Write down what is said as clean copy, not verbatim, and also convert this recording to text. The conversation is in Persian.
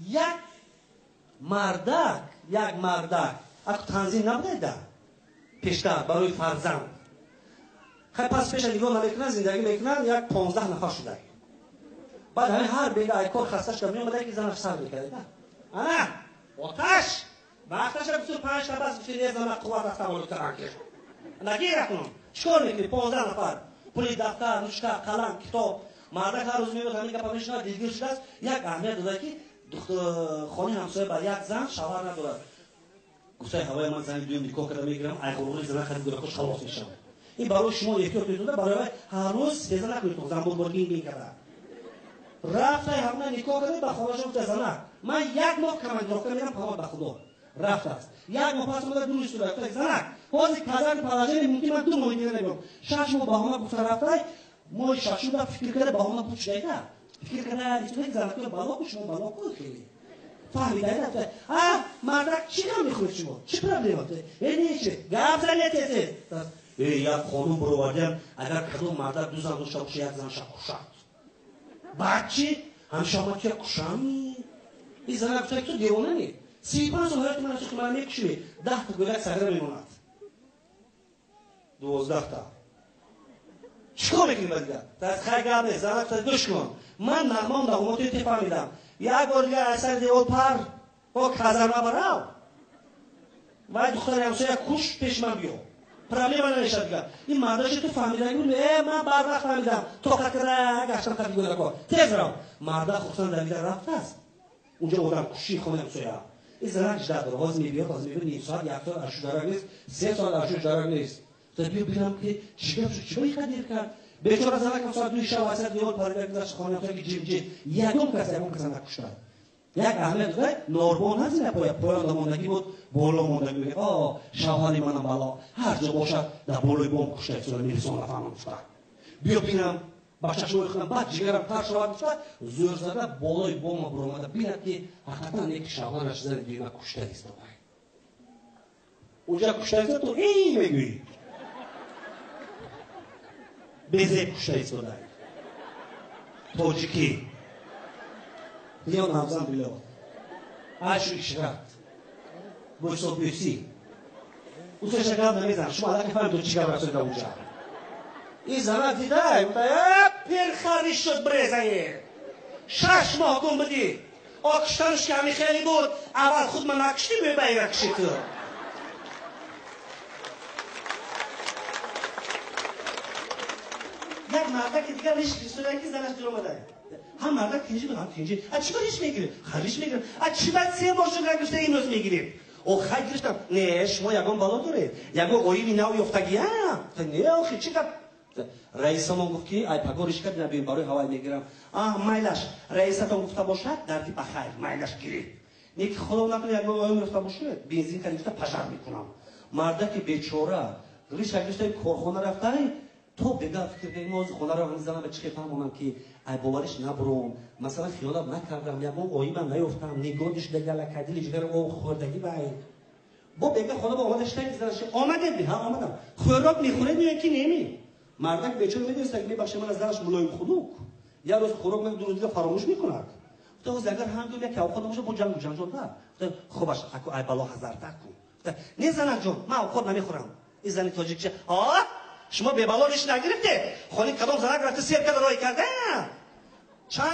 یک مردک اگه تنظیم نبوده پیشتر برای فرزند خیلی پس پیش نگاه نمیکنن زندگی میکنن یک 15 نفر شده بعد همین هر بیگه ای کار خسته شده میومده که زنش سر میکرده آتش وقتش رو 25 نفر بس بسید زن قوت از تولد کردن که نگیره کنم چکار میکنی 15 نفر پولی دفتر نوشته قلم کتاب مردک هر روز میگه همین گپا میشنه دلگیر شده است یک اهمیت داده که خانه همسایه با یک زن شوهر ندارد گفته هوای من زن دویم نکاح کرده میگیرم ای غروری زن خرید خوش خلاص میشم این برای شما احتیاط میتونه برای هر روز بزن نکنید زن بود بین کرده رفته همون نکاح کرده با خواهش گفته زن من یک ماه کمانگرافته میرم پامال به خدا رفته است یک ماه پس اومده دو روز رفته زن بازی کازن پلاژه ممکن من 2 ماه دیگه نمیام 6 ماه با هم گفته رفته ما شاشو دا فکر کرده با هم پوچ دیگه فکر کرده چطوری زن که بالا پوچ ما بالا کو خیلی فهمیده مردک چی کار میخواد شما چی پرابلماته یعنی چی گپ زنیته یک خانم بروادم اگر کدوم مردک دو زن داشته باشه یک زن شکوشد بعد چی هم شما که کشمی این زن گفته تو دیوانه نی 35 سال حیات من از من میکشی 10 تا گلک سگره میموند 12 تا چیکار میکنی دیگه دست خیلی گپ نیست زن گفته گوش کن من نغمام داموتی تی فهمیدم یک بار دیگه اثر دیوال پر با کازر نبراو و دختر همسایه کوش پیش من بیو پرابلم من نمیشه دیگه این مرداش تو فهمیدن بود من بر فهمیدم تو خاطر گشتم خاطر گذر کن تیز رو مردا خوشن دویده رفته است اونجا اونم کوشی خونه همسایه این زنش داره باز میبینه نیم ساعت یک ساعت اشو داره نیست 3 سال اشو داره نیست تا ببینم که چیکار خدیر کرد بیچاره زنه که ساعت 2 شب واسه دیوار پارک داشت خونه تا که جیم یگم کس نکشته یک اهمیت داره نوربون هست نه پایان داموندگی بود بالا موندگی بود شوهری منم بالا هر جا باشد در بالای بوم کشته شده میرسون نفهمم گفته بیا بینم بچه‌ش رو بخونم بعد جگرم پر شود گفته زور زده بالای بوم برو اومده بیند که حقیقتا یک شوهرش زن دیگه کشته است اونجا کشته است تو این میگویی بیزه کشته است تاجیکی یا نامزن بیلو عشق شرط بوسو بیسی او تو شکر نمیزن شما الان که فهم تو چیکار رسید اونجا این زنه دیده پیر خری شد بریزه 6 ماه گم بدی آکشتنش که همی خیلی بود اول خود من نکشتی به کشی تو یک مرده که دیگر ریش کشتونه که زنش دور اومده هم مرده کنجی بود هم کنجی چی باریش میگیریم خریش میگیریم چی باید 3 ماه شد گشته این روز میگیریم او خیلی گرفتم نه شما یگان بالا داره یگان اویی نو یفتگی نه آخی چی کرد رئیسمون گفت که ای پگارش کرد نبیم برای هوای میگیرم مایلش رئیستون گفته باشد دردی بخیر مایلش گیرید نیک خدا نکنه یگان اویی گفته باشه بنزین خریدم پشر میکنم مرده که بیچاره ریش گرفته کارخانه رفته تو بگه فکر که موضوع خونه رو میزنم به چی فهمونم که ای باورش نبرم مثلا خیالم نکردم یا اون اویی من نیفتم نگاهش دیگه لکدیل جگر او خوردگی بای با بگه خدا با اومدش نگذارش آمده بی ها آمدم خوراک میخوره میگه که نمی مردک بیچاره میدونست که میبخشه من از درش ملایم خلوق یا روز خوراک من 2 روز دیگه فراموش میکنه تو اگر هم دو که خود باشه با جنگ شده خوبش اكو ای بالا هزار تا نه زنک جون من خود نمیخورم این زن تاجیک چه شما به بالا ریش نگرفته خالی کدام زنک رفته سیر کرده رای کرده